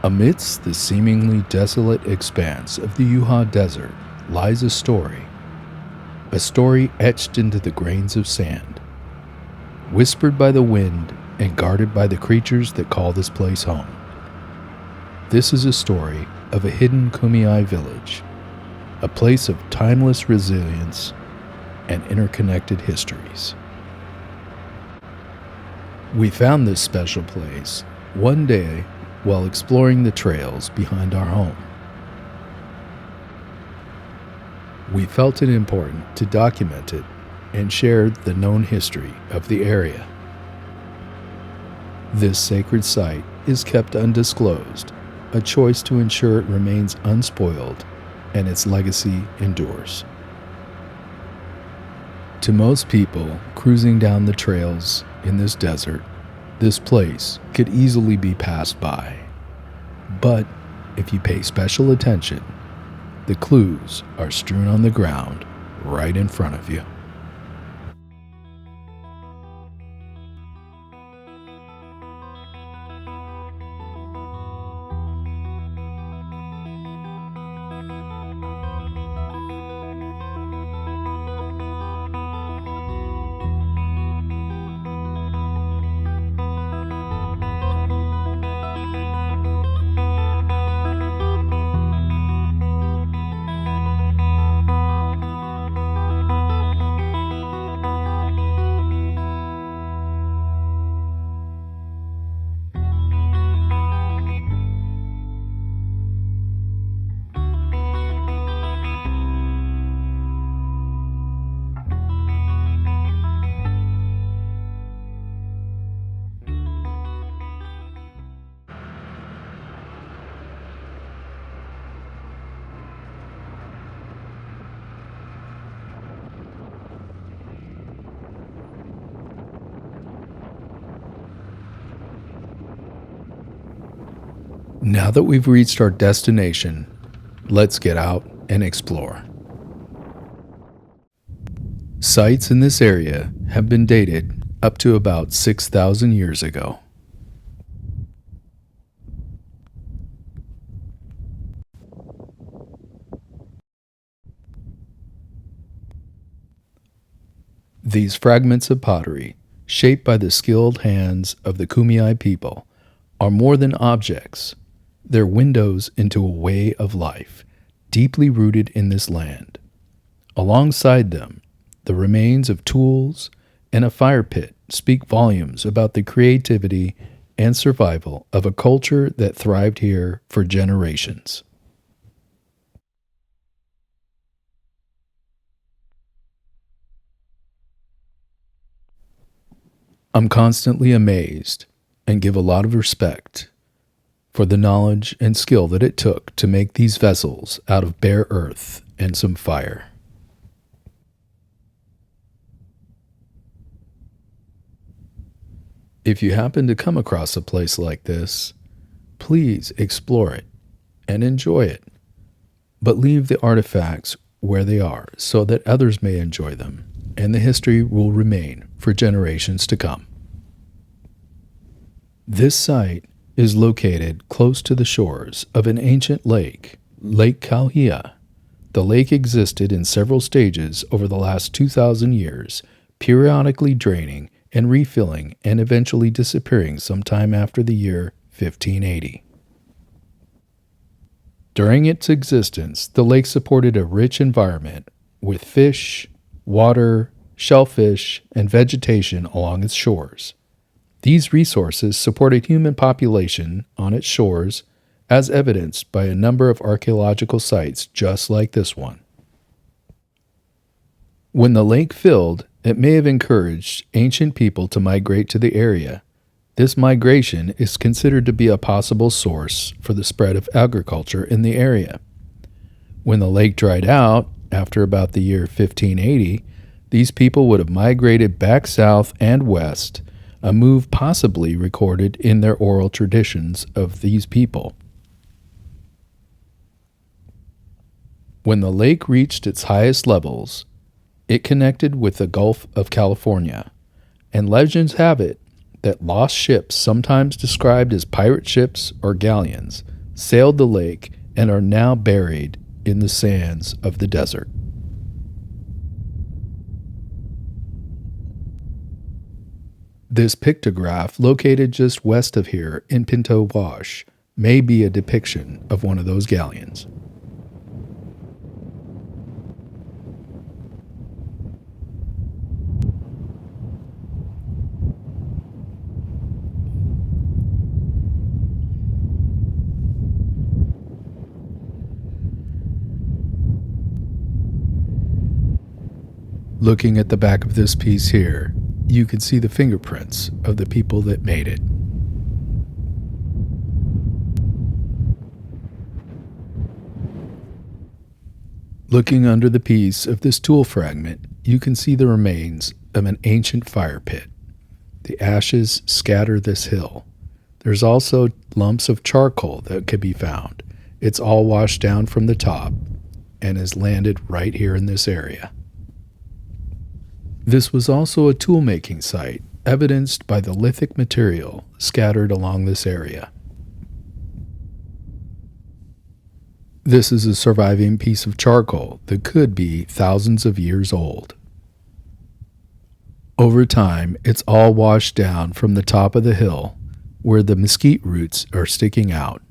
Amidst the seemingly desolate expanse of the Yuha Desert lies a story etched into the grains of sand, whispered by the wind and guarded by the creatures that call this place home. This is a story of a hidden Kumeyaay village, a place of timeless resilience and interconnected histories. We found this special place one day while exploring the trails behind our home. We felt it important to document it and share the known history of the area. This sacred site is kept undisclosed, a choice to ensure it remains unspoiled and its legacy endures. To most people cruising down the trails in this desert, this place could easily be passed by. But if you pay special attention, the clues are strewn on the ground right in front of you. Now that we've reached our destination, let's get out and explore. Sites in this area have been dated up to about 6,000 years ago. These fragments of pottery, shaped by the skilled hands of the Kumeyaay people, are more than objects. They're windows into a way of life, deeply rooted in this land. Alongside them, the remains of tools and a fire pit speak volumes about the creativity and survival of a culture that thrived here for generations. I'm constantly amazed and give a lot of respect for the knowledge and skill that it took to make these vessels out of bare earth and some fire. If you happen to come across a place like this, please explore it and enjoy it, but leave the artifacts where they are so that others may enjoy them, and the history will remain for generations to come. This site is located close to the shores of an ancient lake, Lake Kauhia. The lake existed in several stages over the last 2,000 years, periodically draining and refilling and eventually disappearing sometime after the year 1580. During its existence, the lake supported a rich environment with fish, water, shellfish, and vegetation along its shores. These resources supported human population on its shores, as evidenced by a number of archaeological sites just like this one. When the lake filled, it may have encouraged ancient people to migrate to the area. This migration is considered to be a possible source for the spread of agriculture in the area. When the lake dried out, after about the year 1580, these people would have migrated back south and west, a move possibly recorded in their oral traditions of these people. When the lake reached its highest levels, it connected with the Gulf of California, and legends have it that lost ships, sometimes described as pirate ships or galleons, sailed the lake, and are now buried in the sands of the desert. This pictograph, located just west of here in Pinto Wash, may be a depiction of one of those galleons. Looking at the back of this piece here, you can see the fingerprints of the people that made it. Looking under the piece of this tool fragment, you can see the remains of an ancient fire pit. The ashes scatter this hill. There's also lumps of charcoal that could be found. It's all washed down from the top and has landed right here in this area. This was also a tool-making site, evidenced by the lithic material scattered along this area. This is a surviving piece of charcoal that could be thousands of years old. Over time, it's all washed down from the top of the hill, where the mesquite roots are sticking out.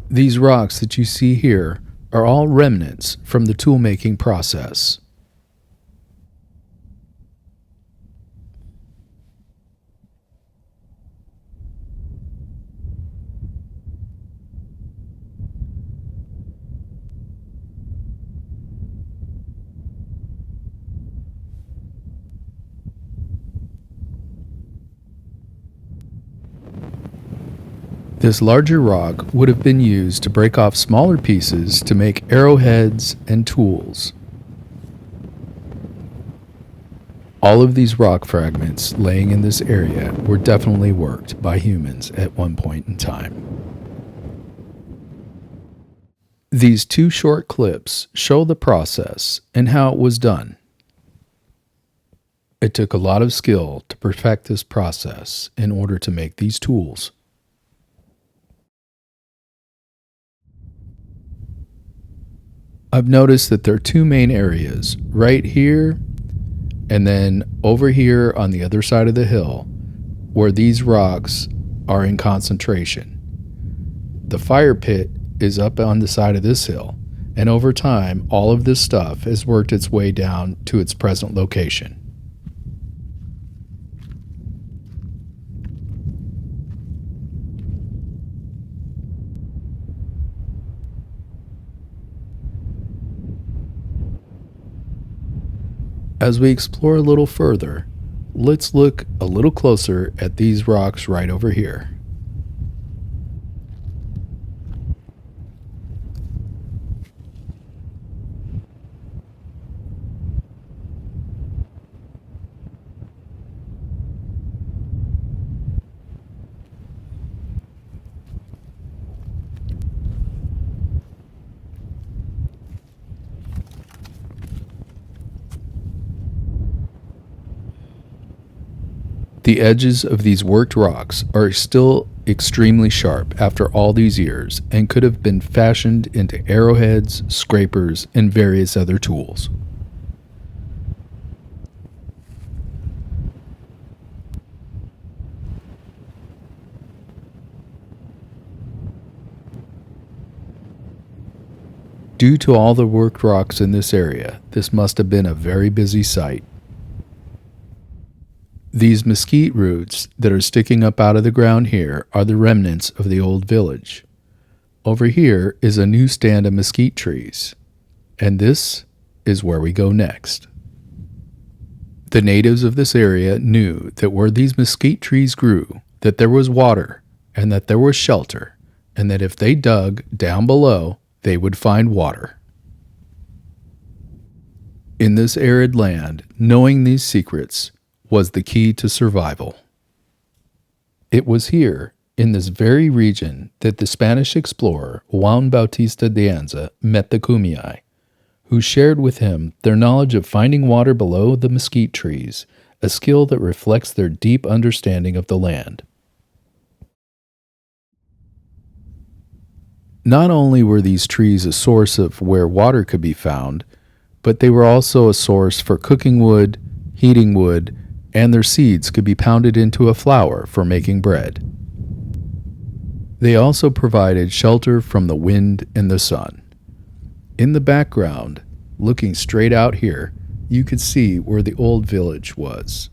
These rocks that you see here are all remnants from the tool-making process. This larger rock would have been used to break off smaller pieces to make arrowheads and tools. All of these rock fragments laying in this area were definitely worked by humans at one point in time. These two short clips show the process and how it was done. It took a lot of skill to perfect this process in order to make these tools. I've noticed that there are two main areas, right here and then over here on the other side of the hill, where these rocks are in concentration. The fire pit is up on the side of this hill, and over time, all of this stuff has worked its way down to its present location. As we explore a little further, let's look a little closer at these rocks right over here. The edges of these worked rocks are still extremely sharp after all these years and could have been fashioned into arrowheads, scrapers, and various other tools. Due to all the worked rocks in this area, this must have been a very busy site. These mesquite roots that are sticking up out of the ground here are the remnants of the old village. Over here is a new stand of mesquite trees, and this is where we go next. The natives of this area knew that where these mesquite trees grew, that there was water, and that there was shelter, and that if they dug down below, they would find water. In this arid land, knowing these secrets was the key to survival. It was here, in this very region, that the Spanish explorer Juan Bautista de Anza met the Kumeyaay, who shared with him their knowledge of finding water below the mesquite trees, a skill that reflects their deep understanding of the land. Not only were these trees a source of where water could be found, but they were also a source for cooking wood, heating wood, and their seeds could be pounded into a flour for making bread. They also provided shelter from the wind and the sun. In the background, looking straight out here, you could see where the old village was,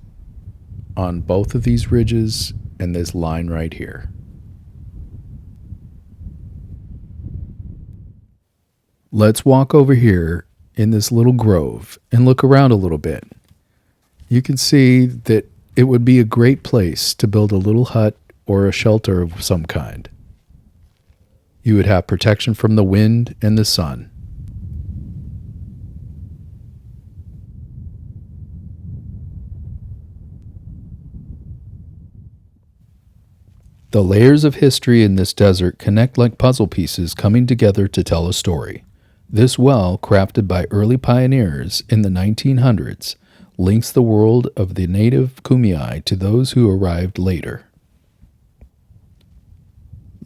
on both of these ridges and this line right here. Let's walk over here in this little grove and look around a little bit. You can see that it would be a great place to build a little hut or a shelter of some kind. You would have protection from the wind and the sun. The layers of history in this desert connect like puzzle pieces coming together to tell a story. This well, crafted by early pioneers in the 1900s, links the world of the native Kumeyaay to those who arrived later.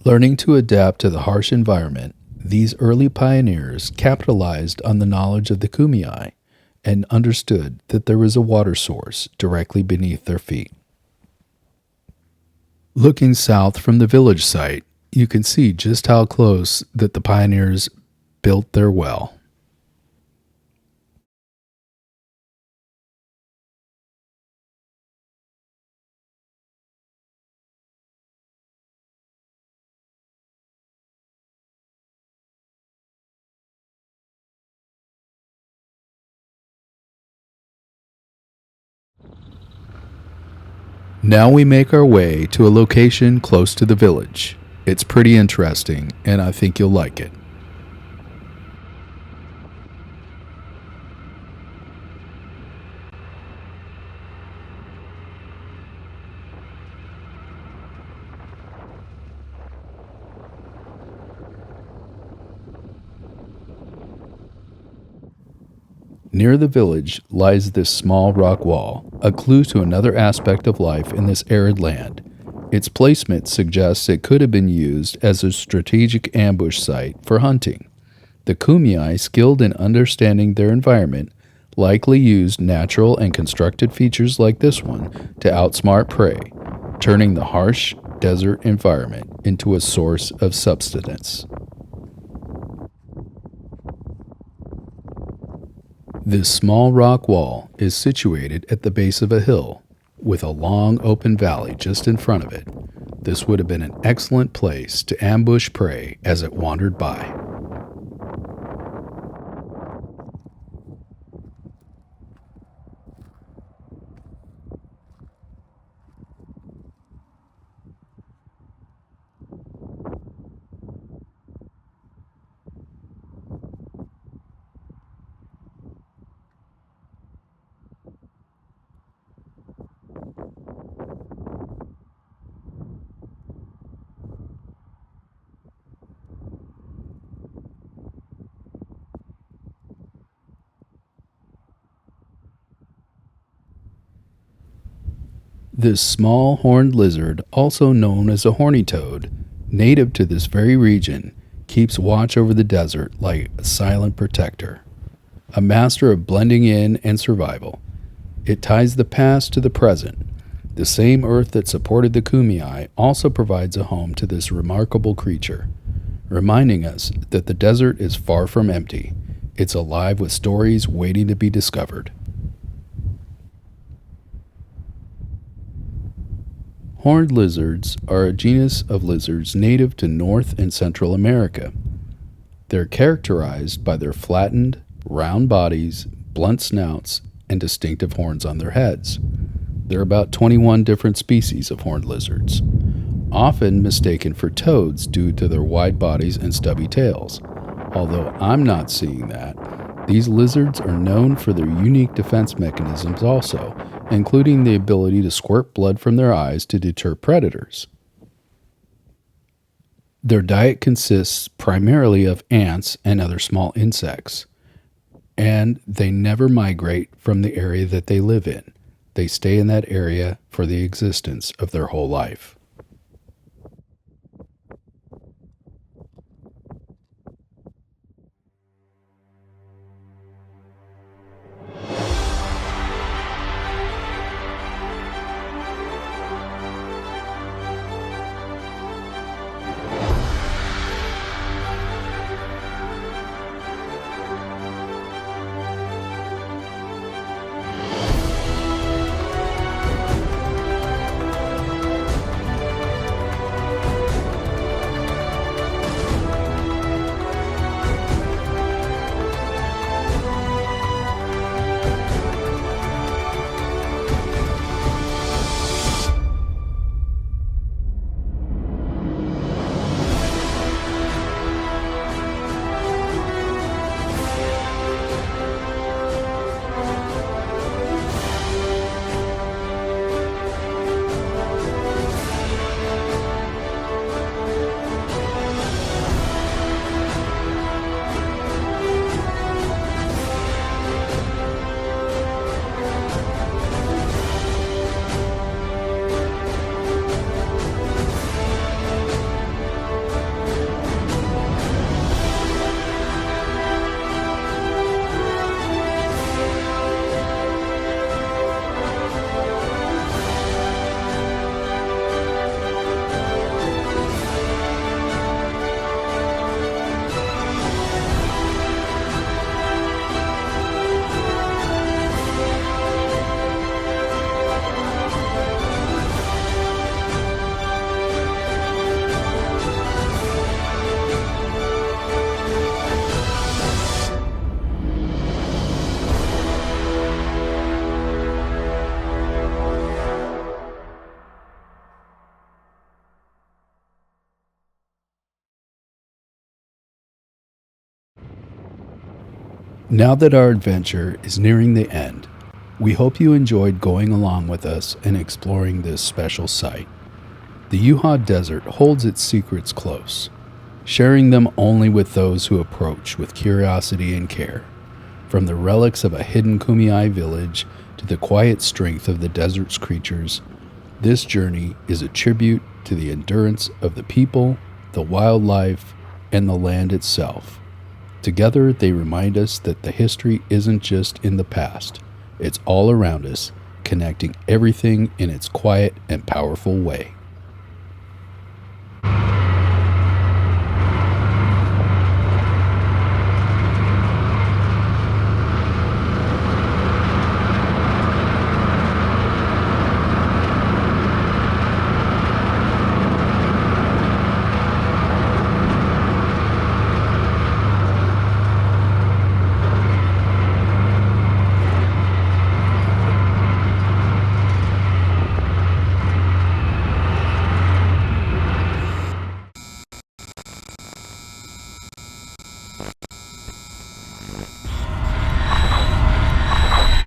Learning to adapt to the harsh environment, these early pioneers capitalized on the knowledge of the Kumeyaay and understood that there was a water source directly beneath their feet. Looking south from the village site, you can see just how close that the pioneers built their well. Now we make our way to a location close to the village. It's pretty interesting, and I think you'll like it. Near the village lies this small rock wall, a clue to another aspect of life in this arid land. Its placement suggests it could have been used as a strategic ambush site for hunting. The Kumeyaay, skilled in understanding their environment, likely used natural and constructed features like this one to outsmart prey, turning the harsh desert environment into a source of subsistence. This small rock wall is situated at the base of a hill, with a long open valley just in front of it. This would have been an excellent place to ambush prey as it wandered by. This small horned lizard, also known as a horny toad, native to this very region, keeps watch over the desert like a silent protector, a master of blending in and survival. It ties the past to the present. The same earth that supported the Kumeyaay also provides a home to this remarkable creature, reminding us that the desert is far from empty. It's alive with stories waiting to be discovered. Horned lizards are a genus of lizards native to North and Central America. They're characterized by their flattened, round bodies, blunt snouts, and distinctive horns on their heads. There are about 21 different species of horned lizards, often mistaken for toads due to their wide bodies and stubby tails. Although I'm not seeing that, these lizards are known for their unique defense mechanisms also, including the ability to squirt blood from their eyes to deter predators. Their diet consists primarily of ants and other small insects, and they never migrate from the area that they live in. they stay in that area for the existence of their whole life. Now that our adventure is nearing the end, we hope you enjoyed going along with us and exploring this special site. The Yuha Desert holds its secrets close, sharing them only with those who approach with curiosity and care. From the relics of a hidden Kumeyaay village to the quiet strength of the desert's creatures, this journey is a tribute to the endurance of the people, the wildlife, and the land itself. Together, they remind us that the history isn't just in the past, it's all around us, connecting everything in its quiet and powerful way.